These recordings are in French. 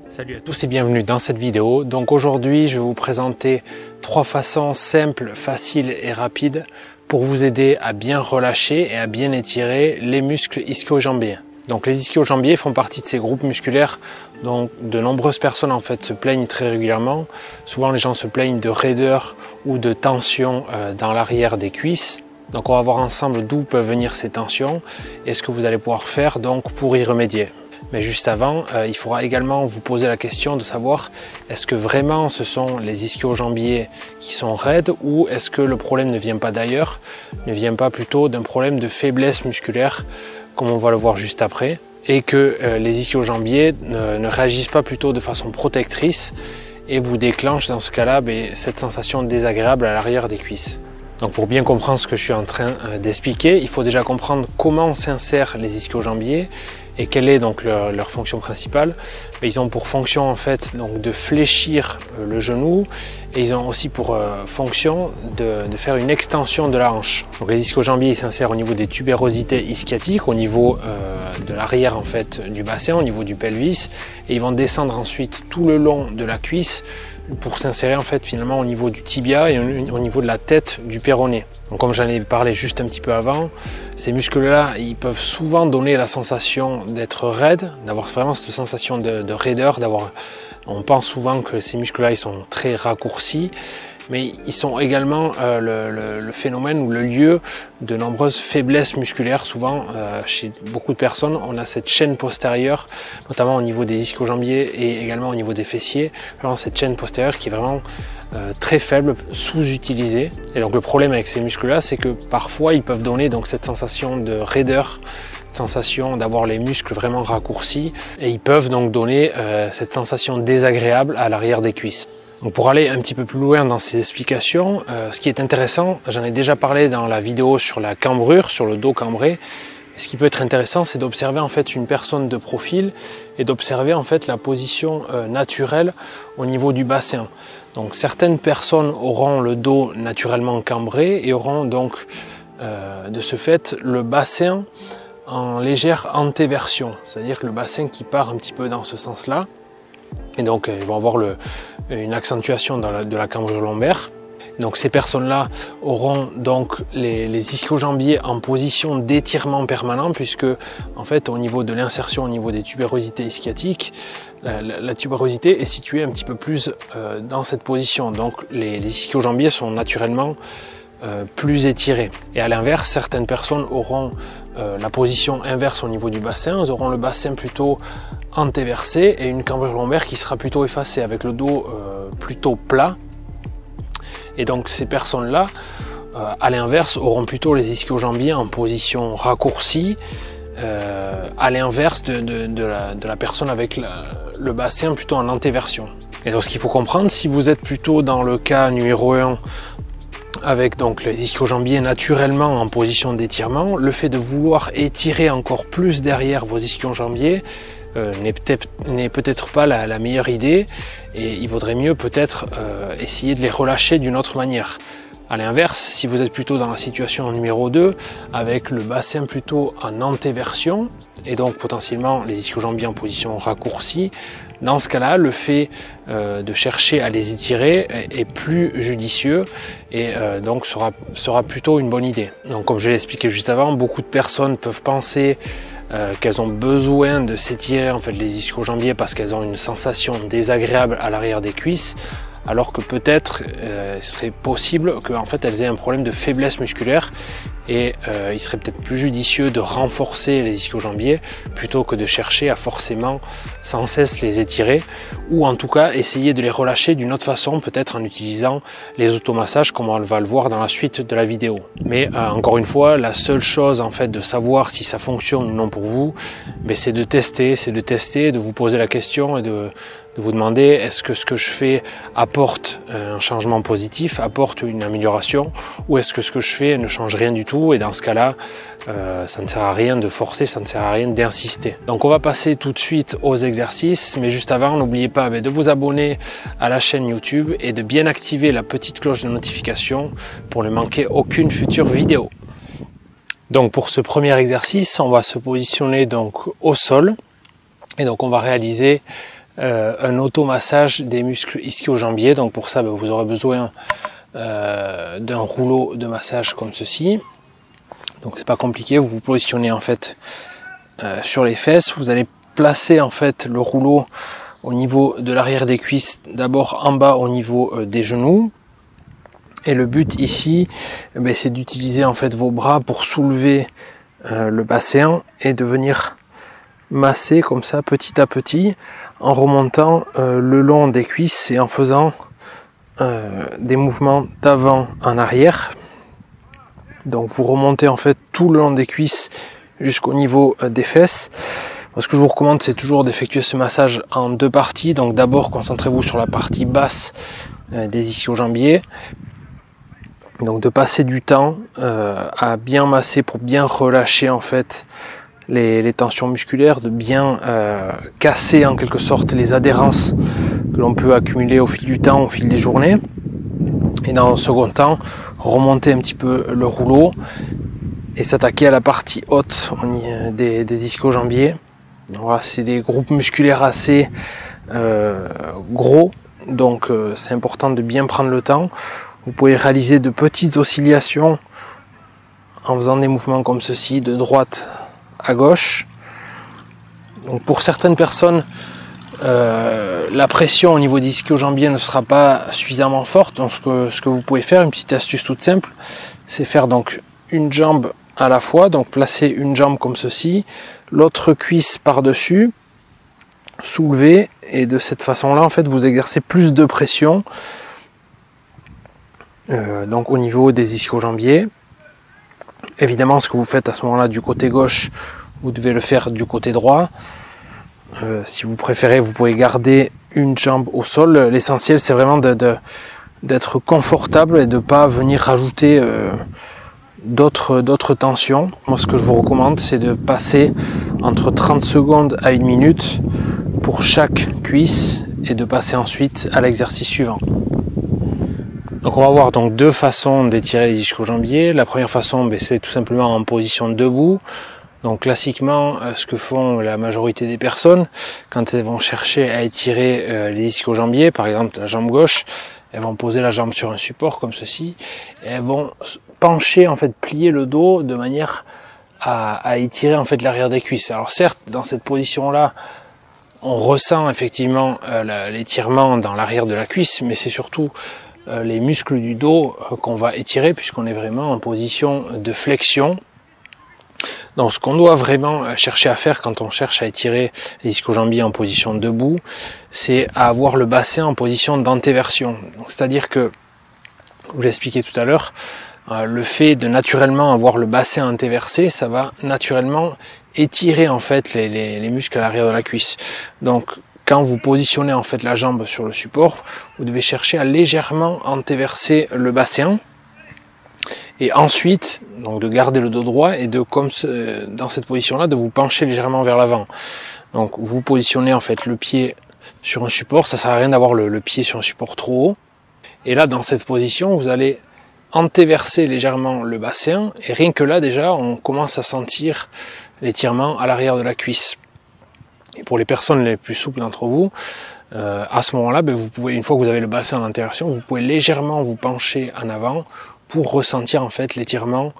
Salut à tous et bienvenue dans cette vidéo. Donc aujourd'hui, je vais vous présenter 3 façons simples, faciles et rapides pour vous aider à bien relâcher et à bien étirer les muscles ischio-jambiers. Donc les ischio-jambiers font partie de ces groupes musculaires dont de nombreuses personnes en fait se plaignent très régulièrement. Souvent les gens se plaignent de raideur ou de tension dans l'arrière des cuisses. Donc on va voir ensemble d'où peuvent venir ces tensions et ce que vous allez pouvoir faire donc pour y remédier. Mais juste avant, il faudra également vous poser la question de savoir est-ce que vraiment ce sont les ischio-jambiers qui sont raides ou est-ce que le problème ne vient pas d'ailleurs, ne vient pas plutôt d'un problème de faiblesse musculaire comme on va le voir juste après et que les ischio-jambiers ne réagissent pas plutôt de façon protectrice et vous déclenchent dans ce cas-là cette sensation désagréable à l'arrière des cuisses. Donc pour bien comprendre ce que je suis en train d'expliquer, il faut déjà comprendre comment s'insèrent les ischio-jambiers et quelle est donc leur fonction principale. Ils ont pour fonction en fait donc de fléchir le genou et ils ont aussi pour fonction de faire une extension de la hanche. Donc les ischio-jambiers s'insèrent au niveau des tubérosités ischiatiques, au niveau de l'arrière en fait du bassin, au niveau du pelvis, et ils vont descendre ensuite tout le long de la cuisse pour s'insérer en fait finalement au niveau du tibia et au niveau de la tête du péroné. Donc comme j'en ai parlé juste un petit peu avant, ces muscles-là, ils peuvent souvent donner la sensation d'être raides, d'avoir vraiment cette sensation de raideur, on pense souvent que ces muscles-là, ils sont très raccourcis, mais ils sont également le phénomène ou le lieu de nombreuses faiblesses musculaires. Souvent, chez beaucoup de personnes, on a cette chaîne postérieure, notamment au niveau des ischio-jambiers et également au niveau des fessiers, vraiment cette chaîne postérieure qui est vraiment très faible, sous-utilisée. Et donc le problème avec ces muscles-là, c'est que parfois ils peuvent donner donc cette sensation de raideur, cette sensation d'avoir les muscles vraiment raccourcis, et ils peuvent donc donner cette sensation désagréable à l'arrière des cuisses. Donc pour aller un petit peu plus loin dans ces explications, ce qui est intéressant, j'en ai déjà parlé dans la vidéo sur la cambrure, sur le dos cambré. Ce qui peut être intéressant, c'est d'observer en fait une personne de profil et d'observer en fait la position naturelle au niveau du bassin. Donc certaines personnes auront le dos naturellement cambré et auront donc de ce fait le bassin en légère antéversion, c'est-à-dire que le bassin qui part un petit peu dans ce sens-là. Et donc ils vont avoir une accentuation de la cambrure lombaire. Donc ces personnes-là auront donc les ischio-jambiers en position d'étirement permanent, puisque en fait au niveau de l'insertion, au niveau des tubérosités ischiatiques, la tubérosité est située un petit peu plus dans cette position. Donc les ischio-jambiers sont naturellement plus étirés. Et à l'inverse, certaines personnes auront la position inverse au niveau du bassin, elles auront le bassin plutôt antéversé et une cambrure lombaire qui sera plutôt effacée avec le dos plutôt plat. Et donc ces personnes-là, à l'inverse, auront plutôt les ischio-jambiers en position raccourcie, à l'inverse de la personne avec le bassin plutôt en antéversion. Et donc ce qu'il faut comprendre, si vous êtes plutôt dans le cas numéro 1, avec donc les ischio-jambiers naturellement en position d'étirement, le fait de vouloir étirer encore plus derrière vos ischio-jambiers n'est peut-être pas la meilleure idée, et il vaudrait mieux peut-être essayer de les relâcher d'une autre manière. A l'inverse, si vous êtes plutôt dans la situation numéro 2, avec le bassin plutôt en antéversion, et donc potentiellement les ischio-jambiers en position raccourcie, dans ce cas-là, le fait de chercher à les étirer est plus judicieux et donc sera plutôt une bonne idée. Donc comme je l'ai expliqué juste avant, beaucoup de personnes peuvent penser qu'elles ont besoin de s'étirer en fait les ischio-jambiers parce qu'elles ont une sensation désagréable à l'arrière des cuisses, alors que peut-être il serait possible qu'en fait elles aient un problème de faiblesse musculaire et il serait peut-être plus judicieux de renforcer les ischio-jambiers plutôt que de chercher à forcément sans cesse les étirer, ou en tout cas essayer de les relâcher d'une autre façon, peut-être en utilisant les automassages comme on va le voir dans la suite de la vidéo. Mais encore une fois, la seule chose en fait de savoir si ça fonctionne ou non pour vous, c'est de tester, de vous poser la question et de vous demander est-ce que ce que je fais apporte un changement positif, apporte une amélioration, ou est-ce que ce que je fais ne change rien du tout, et dans ce cas-là, ça ne sert à rien de forcer, ça ne sert à rien d'insister. Donc on va passer tout de suite aux exercices, mais juste avant, n'oubliez pas de vous abonner à la chaîne YouTube et de bien activer la petite cloche de notification pour ne manquer aucune future vidéo. Donc pour ce premier exercice, on va se positionner donc au sol, et donc on va réaliser un automassage des muscles ischio-jambiers. Donc pour ça, vous aurez besoin d'un rouleau de massage comme ceci. Donc c'est pas compliqué, vous vous positionnez en fait sur les fesses, vous allez placer en fait le rouleau au niveau de l'arrière des cuisses, d'abord en bas au niveau des genoux. Et le but ici, c'est d'utiliser en fait vos bras pour soulever le bassin et de venir masser comme ça petit à petit en remontant le long des cuisses et en faisant des mouvements d'avant en arrière. Donc vous remontez en fait tout le long des cuisses jusqu'au niveau des fesses. Ce que je vous recommande, c'est toujours d'effectuer ce massage en deux parties. Donc d'abord concentrez-vous sur la partie basse des ischio-jambiers. Donc de passer du temps à bien masser pour bien relâcher en fait les tensions musculaires, de bien casser en quelque sorte les adhérences que l'on peut accumuler au fil du temps, au fil des journées. Et dans un second temps, remonter un petit peu le rouleau et s'attaquer à la partie haute des ischio-jambiers. Voilà, c'est des groupes musculaires assez gros, donc c'est important de bien prendre le temps. Vous pouvez réaliser de petites oscillations en faisant des mouvements comme ceci, de droite à gauche. Donc pour certaines personnes, la pression au niveau des ischio-jambiers ne sera pas suffisamment forte. Donc ce que vous pouvez faire, une petite astuce toute simple, c'est faire donc une jambe à la fois, donc placer une jambe comme ceci, l'autre cuisse par-dessus, soulever, et de cette façon-là, en fait, vous exercez plus de pression donc au niveau des ischio-jambiers. Évidemment, ce que vous faites à ce moment-là du côté gauche, vous devez le faire du côté droit. Si vous préférez, vous pouvez garder une jambe au sol. L'essentiel, c'est vraiment d'être confortable et de ne pas venir rajouter d'autres tensions. Moi, ce que je vous recommande, c'est de passer entre 30 secondes à 1 minute pour chaque cuisse et de passer ensuite à l'exercice suivant. Donc on va voir donc deux façons d'étirer les ischio-jambiers. La première façon, c'est tout simplement en position debout. Donc classiquement, ce que font la majorité des personnes quand elles vont chercher à étirer les ischio-jambiers, par exemple la jambe gauche, elles vont poser la jambe sur un support comme ceci et elles vont pencher, en fait plier le dos de manière à étirer en fait l'arrière des cuisses. Alors certes, dans cette position-là, on ressent effectivement l'étirement dans l'arrière de la cuisse, mais c'est surtout les muscles du dos qu'on va étirer puisqu'on est vraiment en position de flexion. Donc ce qu'on doit vraiment chercher à faire quand on cherche à étirer les ischio-jambiers en position debout, c'est à avoir le bassin en position d'antéversion. C'est-à-dire que, comme j'ai expliqué tout à l'heure, le fait de naturellement avoir le bassin antéversé, ça va naturellement étirer en fait les muscles à l'arrière de la cuisse. Donc quand vous positionnez en fait la jambe sur le support, vous devez chercher à légèrement antéverser le bassin. Et ensuite, donc de garder le dos droit et dans cette position-là, de vous pencher légèrement vers l'avant. Donc vous positionnez en fait le pied sur un support, ça sert à rien d'avoir le pied sur un support trop haut. Et là, dans cette position, vous allez antéverser légèrement le bassin et rien que là déjà, on commence à sentir l'étirement à l'arrière de la cuisse. Et pour les personnes les plus souples d'entre vous, à ce moment-là, vous pouvez, une fois que vous avez le bassin en antéversion, vous pouvez légèrement vous pencher en avant pour ressentir en fait l'étirement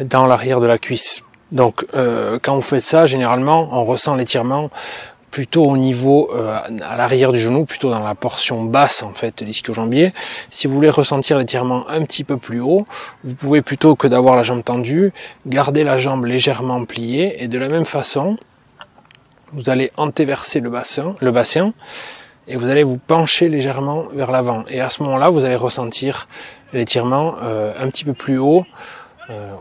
dans l'arrière de la cuisse. Donc quand vous faites ça, généralement on ressent l'étirement plutôt au niveau à l'arrière du genou, plutôt dans la portion basse en fait de l'ischio-jambier. Si vous voulez ressentir l'étirement un petit peu plus haut, vous pouvez plutôt que d'avoir la jambe tendue, garder la jambe légèrement pliée et de la même façon, vous allez antéverser le bassin et vous allez vous pencher légèrement vers l'avant. Et à ce moment-là, vous allez ressentir l'étirement un petit peu plus haut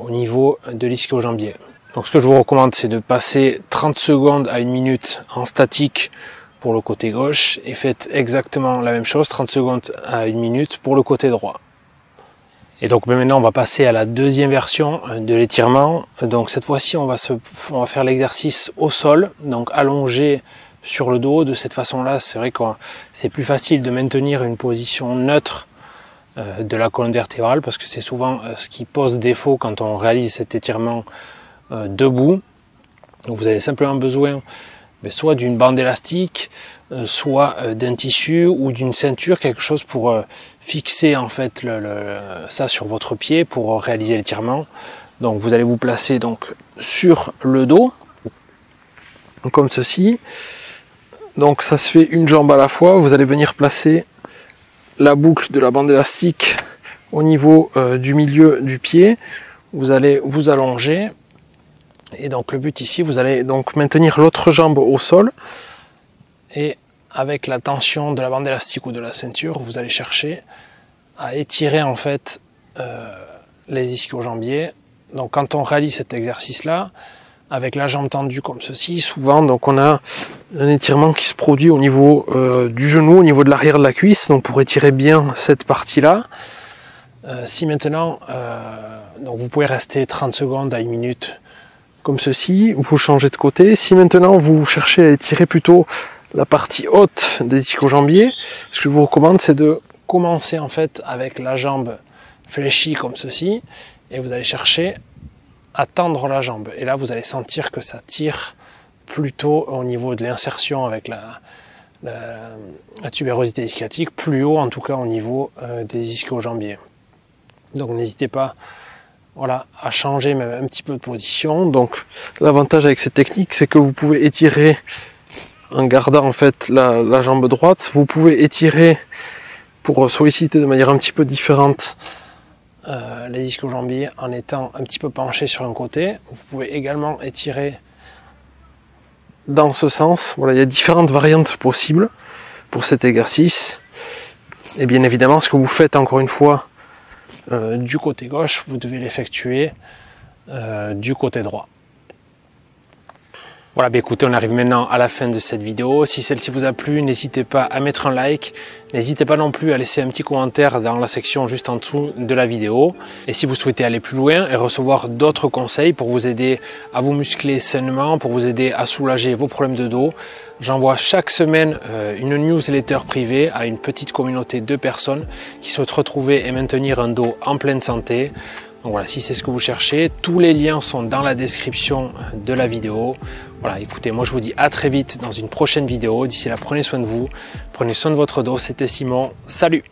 au niveau de l'ischio-jambier. Donc ce que je vous recommande, c'est de passer 30 secondes à 1 minute en statique pour le côté gauche et faites exactement la même chose, 30 secondes à 1 minute pour le côté droit. Et donc maintenant on va passer à la deuxième version de l'étirement. Donc cette fois-ci on va faire l'exercice au sol, donc allongé sur le dos. De cette façon-là, c'est vrai que c'est plus facile de maintenir une position neutre de la colonne vertébrale parce que c'est souvent ce qui pose défaut quand on réalise cet étirement debout. Donc vous avez simplement besoin soit d'une bande élastique, soit d'un tissu ou d'une ceinture, quelque chose pour fixer en fait ça sur votre pied pour réaliser l'étirement. Donc vous allez vous placer donc sur le dos, comme ceci. Donc ça se fait une jambe à la fois. Vous allez venir placer la boucle de la bande élastique au niveau du milieu du pied. Vous allez vous allonger. Et donc le but ici, vous allez donc maintenir l'autre jambe au sol. Et avec la tension de la bande élastique ou de la ceinture, vous allez chercher à étirer en fait les ischio-jambiers. Donc quand on réalise cet exercice-là, avec la jambe tendue comme ceci, souvent donc on a un étirement qui se produit au niveau du genou, au niveau de l'arrière de la cuisse, donc pour étirer bien cette partie-là. Si maintenant, donc vous pouvez rester 30 secondes à 1 minute comme ceci, vous changez de côté. Si maintenant vous cherchez à étirer plutôt la partie haute des ischio-jambiers, ce que je vous recommande c'est de commencer en fait avec la jambe fléchie comme ceci, et vous allez chercher à tendre la jambe. Et là, vous allez sentir que ça tire plutôt au niveau de l'insertion avec la tubérosité ischiotique, plus haut en tout cas au niveau des ischio-jambiers. Donc n'hésitez pas à changer même un petit peu de position. Donc l'avantage avec cette technique, c'est que vous pouvez étirer en gardant en fait la jambe droite. Vous pouvez étirer pour solliciter de manière un petit peu différente les ischio-jambiers en étant un petit peu penché sur un côté. Vous pouvez également étirer dans ce sens. Voilà, il y a différentes variantes possibles pour cet exercice. Et bien évidemment, ce que vous faites encore une fois du côté gauche, vous devez l'effectuer du côté droit. Voilà, écoutez, on arrive maintenant à la fin de cette vidéo. Si celle-ci vous a plu, n'hésitez pas à mettre un like. N'hésitez pas non plus à laisser un petit commentaire dans la section juste en dessous de la vidéo. Et si vous souhaitez aller plus loin et recevoir d'autres conseils pour vous aider à vous muscler sainement, pour vous aider à soulager vos problèmes de dos, j'envoie chaque semaine une newsletter privée à une petite communauté de personnes qui souhaitent retrouver et maintenir un dos en pleine santé. Donc voilà, si c'est ce que vous cherchez, tous les liens sont dans la description de la vidéo. Voilà, écoutez, moi je vous dis à très vite dans une prochaine vidéo. D'ici là, prenez soin de vous, prenez soin de votre dos. C'était Simon, salut!